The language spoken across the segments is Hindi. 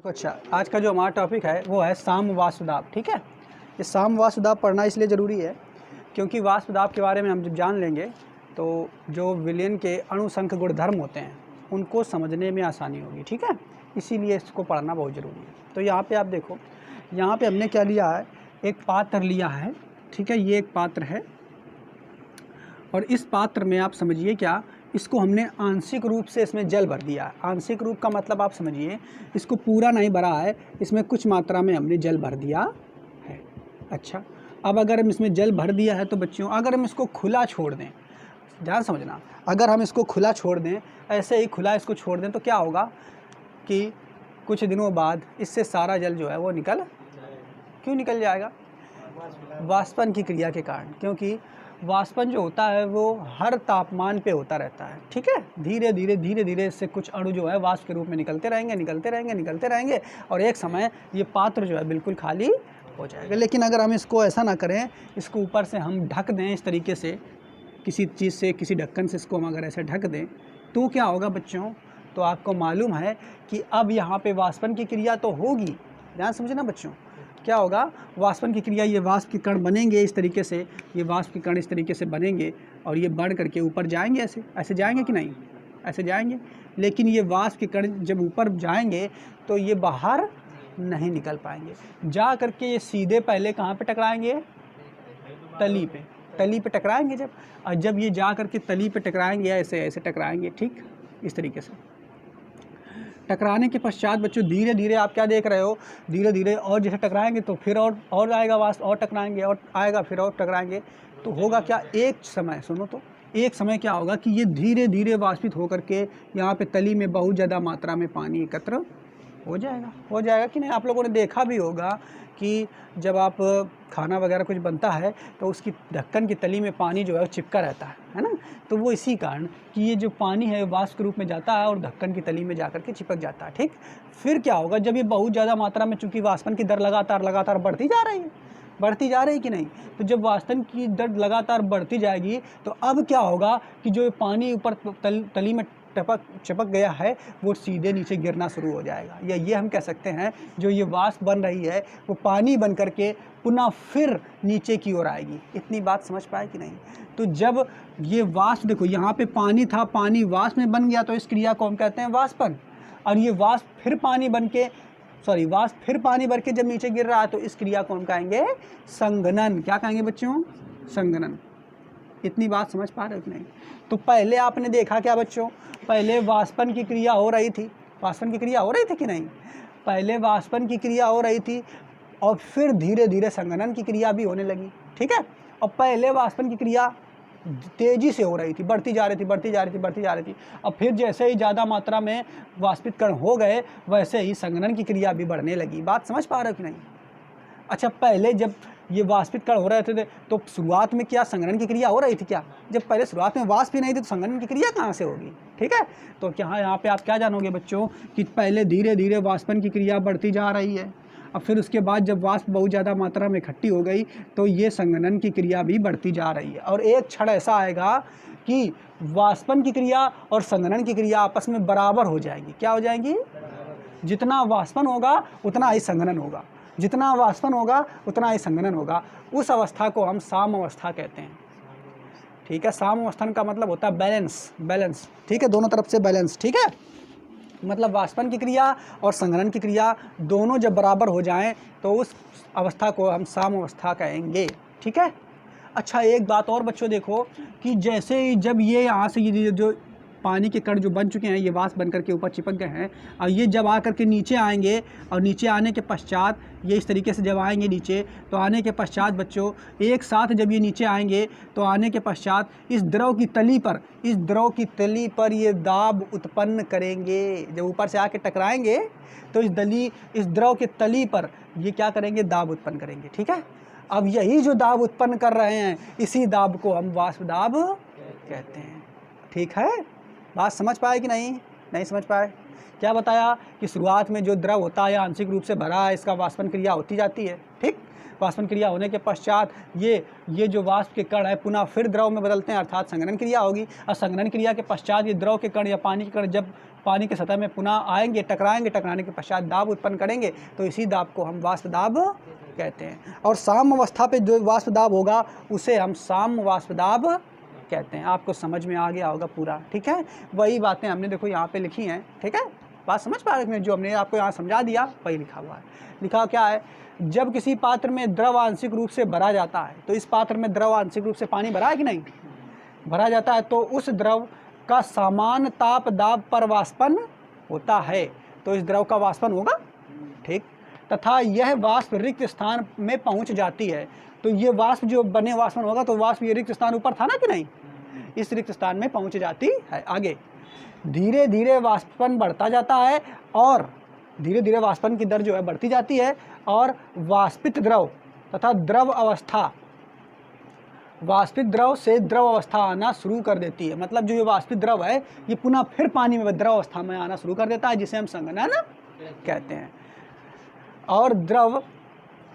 अच्छा, आज का जो हमारा टॉपिक है वो है साम्य वाष्प दाब। ठीक है, ये साम्य वाष्प दाब पढ़ना इसलिए ज़रूरी है क्योंकि वाष्प दाब के बारे में हम जब जान लेंगे तो जो विलयन के अणुसंख्य गुणधर्म होते हैं उनको समझने में आसानी होगी। ठीक है, इसीलिए इसको पढ़ना बहुत ज़रूरी है। तो यहाँ पे आप देखो, यहाँ पे हमने क्या लिया है, एक पात्र लिया है। ठीक है, ये एक पात्र है और इस पात्र में आप समझिए क्या, इसको हमने आंशिक रूप से इसमें जल भर दिया है। आंशिक रूप का मतलब आप समझिए, इसको पूरा नहीं भरा है, इसमें कुछ मात्रा में हमने जल भर दिया है। अच्छा, अब अगर हम इसमें जल भर दिया है तो बच्चों, अगर हम इसको खुला छोड़ दें, ध्यान समझना, अगर हम इसको खुला छोड़ दें, ऐसे ही खुला इसको छोड़ दें तो क्या होगा कि कुछ दिनों बाद इससे सारा जल जो है वो क्यों निकल जाएगा? वाष्पन की क्रिया के कारण। क्योंकि वाष्पन जो होता है वो हर तापमान पे होता रहता है। ठीक है, धीरे धीरे इससे कुछ अणु जो है वाष्प के रूप में निकलते रहेंगे और एक समय ये पात्र जो है बिल्कुल खाली हो जाएगा। लेकिन अगर हम इसको ऐसा ना करें, इसको ऊपर से हम ढक दें इस तरीके से, किसी चीज़ से, किसी ढक्कन से इसको हम अगर ऐसे ढक दें तो क्या होगा बच्चों? तो आपको मालूम है कि अब यहाँ पे वाष्पन की क्रिया तो होगी। ध्यान समझना बच्चों, क्या होगा? वाष्पन की क्रिया, ये वाष्प के कण बनेंगे इस तरीके से, ये वाष्प के कण इस तरीके से बनेंगे और ये बढ़ करके ऊपर जाएंगे। ऐसे जाएंगे कि नहीं? ऐसे जाएंगे। लेकिन ये वाष्प के कण जब ऊपर जाएंगे तो ये बाहर नहीं निकल पाएंगे। जा करके ये सीधे पहले कहाँ पे टकराएंगे? तली पे टकराएंगे। जब ये जा करके तली पे टकराएंगे, ऐसे टकराएंगे। ठीक, इस तरीके से टकराने के पश्चात बच्चों धीरे धीरे आप क्या देख रहे हो, धीरे धीरे और जैसे टकराएंगे तो फिर और आएगा वाष्प, और टकराएंगे और आएगा, फिर और टकराएंगे। तो होगा क्या, एक समय, सुनो तो, एक समय क्या होगा कि ये धीरे धीरे वाष्पित होकर के यहाँ पे तली में बहुत ज़्यादा मात्रा में पानी एकत्र हो जाएगा कि नहीं? आप लोगों ने देखा भी होगा कि जब आप खाना वगैरह कुछ बनता है तो उसकी ढक्कन की तली में पानी जो है वो चिपका रहता है ना? तो वो इसी कारण कि ये जो पानी है वाष्प के रूप में जाता है और ढक्कन की तली में जाकर के चिपक जाता है। ठीक, फिर क्या होगा, जब ये बहुत ज़्यादा मात्रा में, चूँकि वाष्पन की दर लगातार बढ़ती जा रही है कि नहीं? तो जब वाष्पन की दर लगातार बढ़ती जाएगी तो अब क्या होगा कि जो पानी ऊपर तली में चपक गया है वो सीधे नीचे गिरना शुरू हो जाएगा। या ये हम कह सकते हैं, जो ये वाष्प बन रही है वो पानी बन करके पुनः फिर नीचे की ओर आएगी। इतनी बात समझ पाए कि नहीं? तो जब ये वाष्प, देखो यहाँ पे पानी था, पानी वाष्प में बन गया तो इस क्रिया को हम कहते हैं वाष्पन। और ये वाष्प फिर पानी बन के जब नीचे गिर रहा है तो इस क्रिया को हम कहेंगे संघनन। क्या कहेंगे बच्चों? संघनन। इतनी बात समझ पा रहे हो कि नहीं? तो पहले आपने देखा क्या बच्चों, पहले वाष्पन की क्रिया हो रही थी। वाष्पन की क्रिया हो रही थी कि नहीं? पहले वाष्पन की क्रिया हो रही थी और फिर धीरे धीरे संघनन की क्रिया भी होने लगी। ठीक है, और पहले वाष्पन की क्रिया तेजी से हो रही थी, बढ़ती जा रही थी। और फिर जैसे ही ज़्यादा मात्रा में वाष्पित कण हो गए वैसे ही संघनन की क्रिया भी बढ़ने लगी। बात समझ पा रहे हो कि नहीं? अच्छा, पहले जब ये वाष्पित कण हो रहे थे तो शुरुआत में क्या संघनन की क्रिया हो रही थी क्या? जब पहले शुरुआत में वाष्प ही नहीं थी तो संघनन की क्रिया कहाँ से होगी? ठीक है, तो क्या यहाँ पे आप क्या जानोगे बच्चों कि पहले धीरे धीरे वाष्पन की क्रिया बढ़ती जा रही है और फिर उसके बाद जब वाष्प बहुत ज़्यादा मात्रा में इकट्ठी हो गई तो ये संघनन की क्रिया भी बढ़ती जा रही है। और एक क्षण ऐसा आएगा कि वाष्पन की क्रिया और संघनन की क्रिया आपस में बराबर हो जाएंगी। क्या हो जाएंगी? जितना वाष्पन होगा उतना ही संघनन होगा, जितना वाष्पन होगा उतना ही संघनन होगा। उस अवस्था को हम साम्य अवस्था कहते हैं। ठीक है, साम्य अवस्था का मतलब होता है बैलेंस। ठीक है, दोनों तरफ से बैलेंस। ठीक है, मतलब वाष्पन की क्रिया और संघनन की क्रिया दोनों जब बराबर हो जाएं तो उस अवस्था को हम साम्य अवस्था कहेंगे। ठीक है। अच्छा, एक बात और बच्चों देखो कि जैसे ही जब ये यहाँ से ये जो पानी के कण जो बन चुके हैं, ये वाष्प बन करके ऊपर चिपक गए हैं और ये जब आ करके नीचे आएंगे और नीचे आने के पश्चात ये इस तरीके से जब आएंगे नीचे, तो आने के पश्चात बच्चों एक साथ जब ये नीचे आएंगे तो आने के पश्चात इस द्रव की तली पर ये दाब उत्पन्न करेंगे। जब ऊपर से आके टकराएंगे तो इस द्रव के तली पर ये क्या करेंगे? दाब उत्पन्न करेंगे। ठीक है, अब यही जो दाब उत्पन्न कर रहे हैं इसी दाब को हम वाष्प दाब कहते हैं। ठीक है, बात समझ पाए कि नहीं समझ पाए? क्या बताया कि शुरुआत में जो द्रव होता है आंशिक रूप से भरा है, इसका वाष्पन क्रिया होती जाती है। ठीक, वाष्पन क्रिया होने के पश्चात ये जो वाष्प के कण है पुनः फिर द्रव में बदलते हैं, अर्थात संघनन क्रिया होगी। और संघनन क्रिया के पश्चात ये द्रव के कण या पानी के कण जब पानी की सतह में पुनः आएंगे, टकराएंगे, टकराने के पश्चात दाब उत्पन्न करेंगे, तो इसी दाब को हम वाष्प दाब कहते हैं। और साम्य अवस्था पे जो वाष्प दाब होगा उसे हम साम्य वाष्प दाब कहते हैं। आपको समझ में आ गया होगा पूरा, ठीक है। वही बातें हमने देखो यहाँ पे लिखी हैं, ठीक है। बात समझ पा रहे हैं, जो हमने आपको यहाँ समझा दिया वही लिखा हुआ है। लिखा क्या है, जब किसी पात्र में द्रव आंशिक रूप से भरा जाता है, तो इस पात्र में द्रव आंशिक रूप से पानी भरा है कि नहीं, भरा जाता है, तो उस द्रव का समान ताप दाब पर वाष्पन होता है, तो इस द्रव का वाष्पन होगा, ठीक। तथा यह वाष्प रिक्त स्थान में पहुंच जाती है, तो ये वाष्प जो बने वाष्पन होगा, तो वाष्प ये रिक्त स्थान ऊपर था ना कि नहीं, इस रिक्त स्थान में पहुंच जाती है। आगे धीरे धीरे वाष्पन बढ़ता जाता है और धीरे धीरे वाष्पन की दर जो है बढ़ती जाती है, और वाष्पित द्रव तथा द्रव अवस्था, वाष्पित द्रव से द्रव अवस्था आना शुरू कर देती है। मतलब जो ये वाष्पित द्रव है ये पुनः फिर पानी में द्रव अवस्था में आना शुरू कर देता है, जिसे हम संघनन कहते हैं।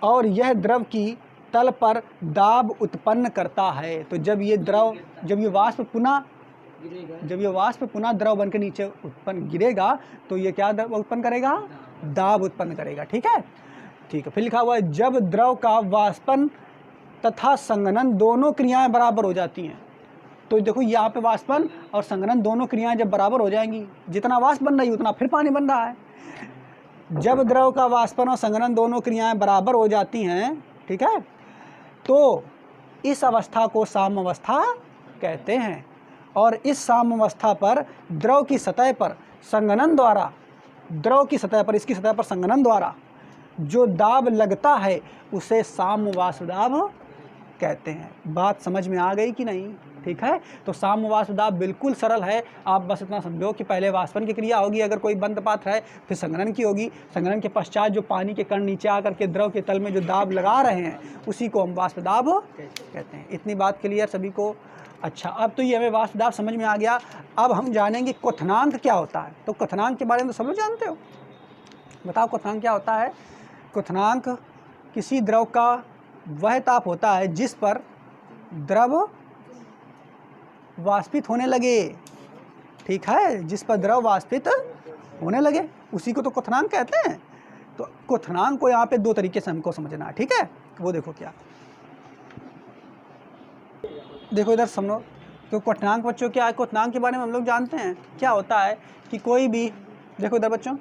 और यह द्रव की तल पर दाब उत्पन्न करता है। तो जब ये वाष्प पुनः द्रव बनकर नीचे उत्पन्न गिरेगा, तो ये क्या उत्पन्न करेगा, दाब उत्पन्न करेगा, ठीक है। फिर लिखा हुआ है, जब द्रव का वाष्पन तथा संघनन दोनों क्रियाएं बराबर हो जाती हैं। तो देखो यहाँ पे वाष्पन और संघनन दोनों क्रियाएं जब बराबर हो जाएंगी, जितना वाष्प बन रही है उतना फिर पानी बन रहा है। जब द्रव का वाष्पन और संघनन दोनों क्रियाएं बराबर हो जाती हैं, ठीक है, तो इस अवस्था को साम्य अवस्था कहते हैं। और इस साम्य अवस्था पर द्रव की सतह पर संघनन द्वारा, इसकी सतह पर संघनन द्वारा जो दाब लगता है उसे साम्य वाष्प दाब कहते हैं। बात समझ में आ गई कि नहीं, ठीक है। तो साम्य वाष्प दाब बिल्कुल सरल है। आप बस इतना समझो कि पहले वाष्पन की क्रिया होगी अगर कोई बंद पात्र है, फिर संघनन की होगी, संघनन के पश्चात जो पानी के कण नीचे आकर के द्रव के तल में जो दाब लगा रहे हैं उसी को हम वाष्प दाब कहते हैं। इतनी बात क्लियर सभी को। अच्छा, अब तो ये हमें वाष्प दाब समझ में आ गया। अब हम जानेंगे क्वथनांक क्या होता है। तो क्वथनांक के बारे में तो सब लोग जानते हो, बताओ क्वथनांक क्या होता है। क्वथनांक किसी द्रव का वह ताप होता है जिस पर द्रव वाष्पित होने लगे, ठीक है, जिस पर द्रव वाष्पित होने लगे उसी को तो क्वथनांक कहते हैं। तो क्वथनांक को यहाँ पे दो तरीके से हमको समझना है, ठीक है। वो देखो क्या, देखो इधर समझो। तो क्वथनांक बच्चों क्या है, क्वथनांक के बारे में हम लोग जानते हैं। क्या होता है कि कोई भी, देखो इधर बच्चों,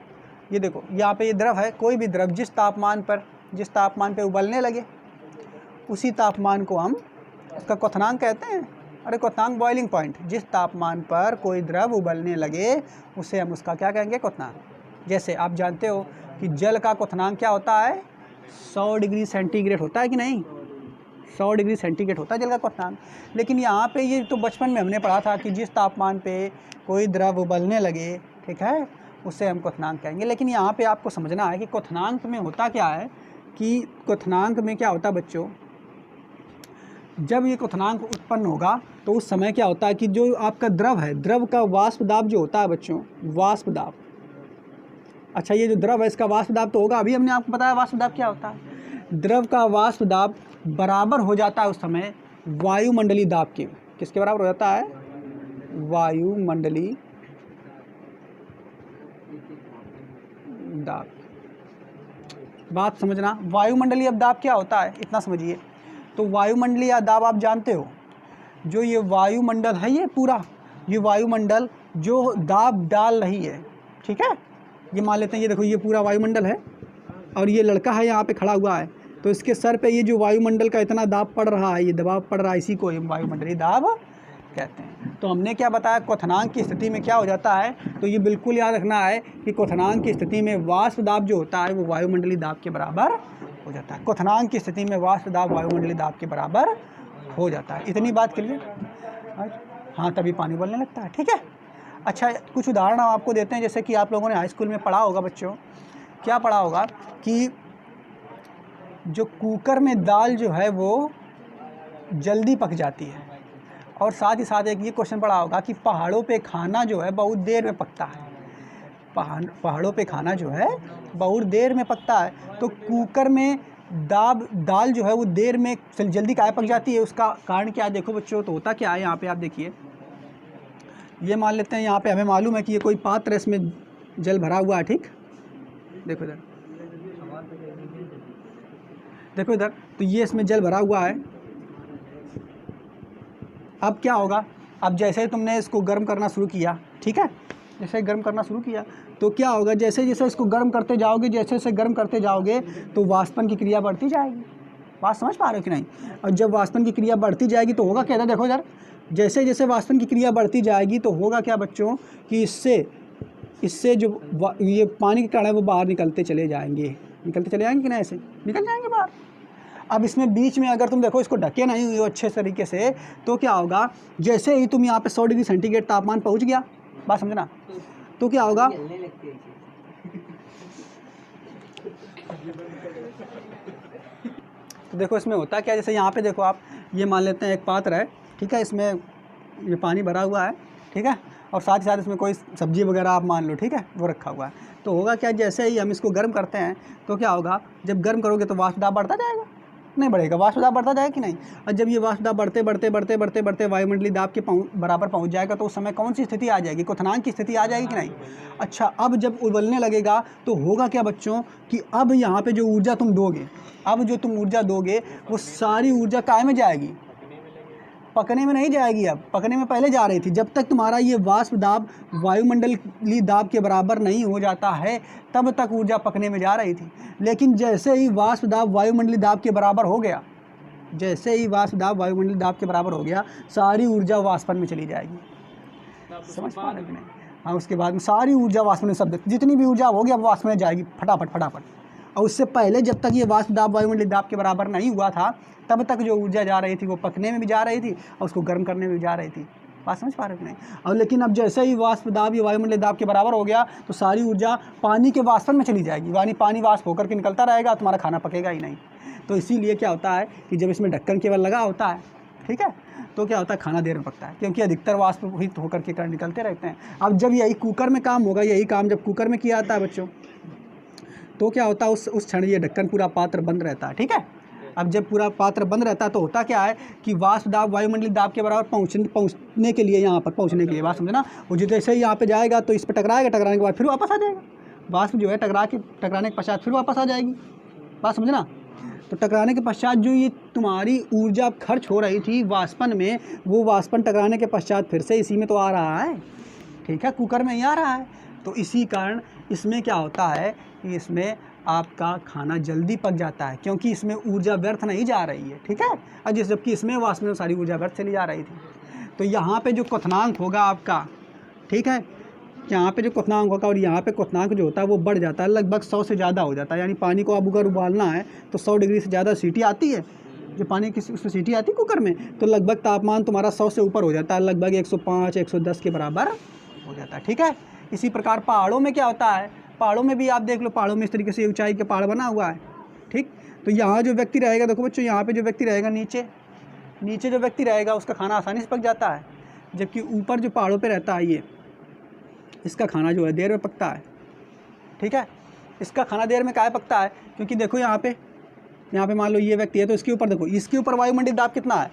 ये देखो यहाँ पे ये द्रव है, कोई भी द्रव जिस तापमान पे उबलने लगे उसी तापमान को हम उसका क्वथनांक कहते हैं। अरे क्वथनांक बॉइलिंग पॉइंट, जिस तापमान पर कोई द्रव उबलने लगे उसे हम उसका क्या कहेंगे, क्वथनांक। जैसे आप जानते हो कि जल का क्वथनांक क्या होता है, 100 डिग्री सेंटीग्रेड होता है कि नहीं, 100 डिग्री सेंटीग्रेड होता है जल का क्वथनांक। लेकिन यहाँ पे ये तो बचपन में हमने पढ़ा था कि जिस तापमान पे कोई द्रव उबलने लगे, ठीक है, उसे हम क्वथनांक कहेंगे। लेकिन यहाँ पे आपको समझना है कि क्वथनांक में होता क्या है, कि क्वथनांक में क्या होता है बच्चों, जब ये क्वथनांक उत्पन्न होगा तो उस समय क्या होता है कि जो आपका द्रव है, द्रव का वाष्प दाब जो होता है बच्चों, वाष्प दाब, अच्छा ये जो द्रव है इसका वाष्प दाब तो होगा, अभी हमने आपको बताया वाष्प दाब क्या होता है। द्रव का वाष्प दाब बराबर हो जाता है उस समय वायुमंडलीय दाब के। किसके बराबर हो जाता है, वायुमंडलीय दाब। बात समझना, वायुमंडलीय दाब क्या होता है इतना समझिए। तो वायुमंडलीय दाब आप जानते हो, जो ये वायुमंडल है, ये पूरा ये वायुमंडल जो दाब डाल रही है, ठीक है, ये मान लेते हैं, ये देखो ये पूरा वायुमंडल है और ये लड़का है यहाँ पे खड़ा हुआ है, तो इसके सर पे ये जो वायुमंडल का इतना दाब पड़ रहा है, ये दबाव पड़ रहा है, इसी को हम वायुमंडलीय दाब कहते हैं। तो हमने क्या बताया, क्वथनांक की स्थिति में क्या हो जाता है, तो ये बिल्कुल याद रखना है कि क्वथनांक की स्थिति में वाष्प दाब जो होता है वो वायुमंडलीय दाब के बराबर हो जाता है। क्वथनांक की स्थिति में वाष्प दाब वायुमंडलीय दाब के बराबर हो जाता है। इतनी बात क्लियर, हाँ, तभी पानी उबलने लगता है, ठीक है। अच्छा, कुछ उदाहरण हम आपको देते हैं, जैसे कि आप लोगों ने हाई स्कूल में पढ़ा होगा बच्चों, क्या पढ़ा होगा कि जो कुकर में दाल जो है वो जल्दी पक जाती है, और साथ ही साथ एक ये क्वेश्चन पढ़ा होगा कि पहाड़ों पे खाना जो है बहुत देर में पकता है। पहाड़ों पे खाना जो है बहुत देर में पकता है। तो कुकर में दाल जो है वो देर में जल्दी काहे पक जाती है, उसका कारण क्या है देखो बच्चों। तो होता क्या है यहाँ पे आप देखिए, ये मान लेते हैं यहाँ पे हमें मालूम है कि ये कोई पात्र है, इसमें जल भरा हुआ है, ठीक। देखो इधर, देखो इधर, तो ये इसमें जल भरा हुआ है। अब क्या होगा, अब जैसे ही तुमने इसको गर्म करना शुरू किया, ठीक है, जैसे गर्म करना शुरू किया तो क्या होगा, जैसे जैसे इसको गर्म करते जाओगे, जैसे जैसे गर्म करते जाओगे तो वाष्पन की क्रिया बढ़ती जाएगी। बात समझ पा रहे हो कि नहीं। और जब वाष्पन की क्रिया बढ़ती जाएगी तो होगा क्या, देखो इधर, जैसे जैसे वाष्पन की क्रिया बढ़ती जाएगी तो होगा क्या बच्चों कि इससे जो ये पानी के कण है वो बाहर निकलते चले जाएंगे कि नहीं, ऐसे निकल जाएंगे बाहर। अब इसमें बीच में अगर तुम देखो इसको ढके नहीं हुए अच्छे तरीके से तो क्या होगा, जैसे ही तुम यहाँ पे 100 डिग्री सेंटीग्रेड तापमान पहुँच गया, बात समझना, तो क्या होगा, तो देखो इसमें होता क्या, जैसे यहाँ पे देखो आप, ये मान लेते हैं एक पात्र है, ठीक है, इसमें ये पानी भरा हुआ है, ठीक है, और साथ ही साथ इसमें कोई सब्जी वगैरह आप मान लो, ठीक है, वो रखा हुआ है। तो होगा क्या, जैसे ही हम इसको गर्म करते हैं तो क्या होगा, जब गर्म करोगे तो वाष्प दाब बढ़ता जाएगा, नहीं बढ़ेगा, वाष्प दाब बढ़ता जाएगा कि नहीं। और जब ये वाष्प दाब बढ़ते वायुमंडलीय दाब के बराबर पहुंच जाएगा तो उस समय कौन सी स्थिति आ जाएगी, क्वथनांक की स्थिति आ जाएगी कि नहीं। अच्छा, अब जब उबलने लगेगा तो होगा क्या बच्चों कि अब यहाँ पे जो ऊर्जा तुम दोगे, अब जो तुम ऊर्जा दोगे वो सारी ऊर्जा काय में जाएगी, पकने में नहीं जाएगी। अब पकने में पहले जा रही थी, जब तक तुम्हारा ये वाष्प दाब वायुमंडलीय दाब के बराबर नहीं हो जाता है तब तक ऊर्जा पकने में जा रही थी। लेकिन जैसे ही वाष्प दाब वायुमंडलीय दाब के बराबर हो गया, जैसे ही वाष्प दाब वायुमंडलीय दाब के बराबर हो गया, सारी ऊर्जा वाष्पन में चली जाएगी। समझ पा रहे हो कि नहीं। हाँ, उसके बाद में सारी ऊर्जा वाष्पन में, सब जितनी भी ऊर्जा होगी अब वाष्प में जाएगी फटाफट। और उससे पहले जब तक ये वाष्प दाब वायुमंडलीय दाब के बराबर नहीं हुआ था तब तक जो ऊर्जा जा रही थी वो पकने में भी जा रही थी और उसको गर्म करने में भी जा रही थी। बात समझ पा रहे हो कि नहीं। और लेकिन अब जैसे ही वाष्प दाब या वायुमंडलीय दाब के बराबर हो गया तो सारी ऊर्जा पानी के वाष्पन में चली जाएगी, यानी पानी वाष्प होकर के निकलता रहेगा, तुम्हारा खाना पकेगा ही नहीं। तो इसीलिए क्या होता है कि जब इसमें ढक्कन केवल लगा होता है, ठीक है, तो क्या होता है, खाना देर में पकता है, क्योंकि अधिकतर वाष्प हित होकर के कण निकलते रहते हैं। अब जब यही कुकर में काम होगा, यही काम जब कुकर में किया जाता है बच्चों, तो क्या होता है, उस क्षण ये ढक्कन पूरा पात्र बंद रहता है, ठीक है। अब जब पूरा पात्र बंद रहता है तो होता क्या है कि वाष्प दाब वायुमंडलीय दाब के बराबर पहुंचने के लिए, यहाँ पर पहुंचने के लिए, बात समझना, वो जैसे ही यहाँ पे जाएगा तो इस पर टकराएगा, टकराने के बाद फिर वापस आ जाएगा, वाष्प जो है टकराने के पश्चात फिर वापस आ जाएगी, बात समझना। तो टकराने के पश्चात जो ये तुम्हारी ऊर्जा खर्च हो रही थी वाष्पन में, वो वाष्पन टकराने के पश्चात फिर से इसी में तो आ रहा है, ठीक है, कुकर में ही आ रहा है। तो इसी कारण इसमें क्या होता है कि इसमें आपका खाना जल्दी पक जाता है, क्योंकि इसमें ऊर्जा व्यर्थ नहीं जा रही है, ठीक है। और जबकि इसमें वाष्प में सारी ऊर्जा व्यर्थ चली जा रही थी। तो यहाँ पे जो क्वथनांक होगा आपका, ठीक है, यहाँ पे जो क्वथनांक होगा और यहाँ पे क्वथनांक जो होता है वो बढ़ जाता है, लगभग 100 से ज़्यादा हो जाता है। यानी पानी को अब अगर उबालना है तो 100 डिग्री से ज़्यादा सीटी आती है, जो पानी की उसमें सीटी आती है कुकर में, तो लगभग तापमान तुम्हारा 100 से ऊपर हो जाता है, लगभग 105 110 के बराबर हो जाता है, ठीक है। इसी प्रकार पहाड़ों में क्या होता है, पहाड़ों में भी आप देख लो, पहाड़ों में इस तरीके से ऊंचाई के पहाड़ बना हुआ है, ठीक। तो यहाँ जो व्यक्ति रहेगा, देखो बच्चों, यहाँ पे जो व्यक्ति रहेगा, नीचे जो व्यक्ति रहेगा उसका खाना आसानी से पक जाता है, जबकि ऊपर जो पहाड़ों पे रहता है ये, इसका खाना जो है देर में पकता है, ठीक है। इसका खाना देर में काहे पकता है, क्योंकि देखो यहाँ पे मान लो ये व्यक्ति है, तो इसके ऊपर देखो, इसके ऊपर वायुमंडलीय दाब कितना है,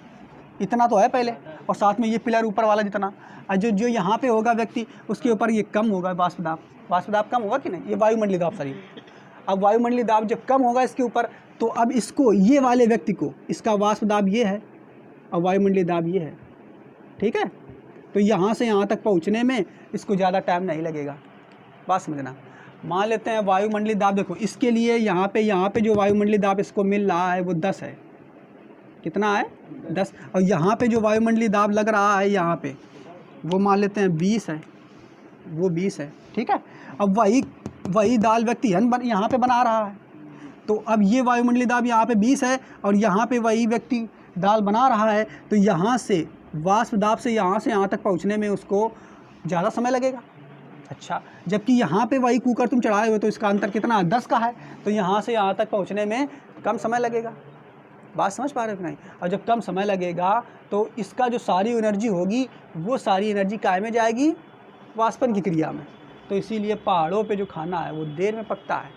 इतना तो है पहले, और साथ में ये पिलर ऊपर वाला जितना, और जो यहाँ पे होगा व्यक्ति उसके ऊपर ये कम होगा वाष्प दाब कम होगा कि नहीं, ये वायुमंडलीय दाब सॉरी। अब वायुमंडलीय दाब जब कम होगा इसके ऊपर, तो अब इसको, ये वाले व्यक्ति को, इसका वाष्प दाब ये है और वायुमंडलीय दाब ये है, ठीक है। तो यहाँ से यहाँ तक पहुँचने में इसको ज़्यादा टाइम नहीं लगेगा, बात समझना। मान लेते हैं वायुमंडलीय दाब, देखो इसके लिए यहाँ पे जो वायुमंडलीय दाब इसको मिल रहा है वो 10 है, कितना है 10, और यहाँ पे जो वायुमंडलीय दाब लग रहा है यहाँ पे वो मान लेते हैं 20 है, वो 20 है, ठीक है। अब वही दाल व्यक्ति यहाँ पे बना रहा है, तो अब ये वायुमंडलीय दाब यहाँ पे 20 है और यहाँ पे वही व्यक्ति दाल बना रहा है, तो यहाँ से वाष्प दाब से यहाँ तक पहुँचने में उसको ज़्यादा समय लगेगा। अच्छा, जबकि यहाँ पे वही कुकर तुम चढ़ाए हुए, तो इसका अंतर कितना 10 का है, तो यहाँ से यहाँ तक पहुँचने में कम समय लगेगा, बात समझ पा रहे हो कि नहीं। और जब कम समय लगेगा तो इसका जो सारी एनर्जी होगी वो सारी एनर्जी काय में जाएगी, वाष्पन की क्रिया में। तो इसीलिए पहाड़ों पे जो खाना है वो देर में पकता है,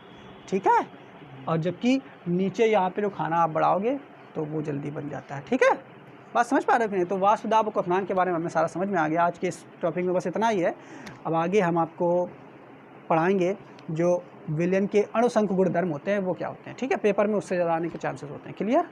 ठीक है। और जबकि नीचे यहाँ पे जो खाना आप बढ़ाओगे तो वो जल्दी बन जाता है। ठीक है, बात समझ पा रहे हो कि नहीं? तो वाष्प दाब और क्वथनांक के बारे में हमें सारा समझ में आ गया। आज के इस टॉपिक में बस इतना ही है। अब आगे हम आपको पढ़ाएंगे जो विलयन के अणुसंख्य गुणधर्म होते हैं वो क्या होते हैं। ठीक है, पेपर में उससे ज़्यादा आने के चांसेस होते हैं। क्लियर?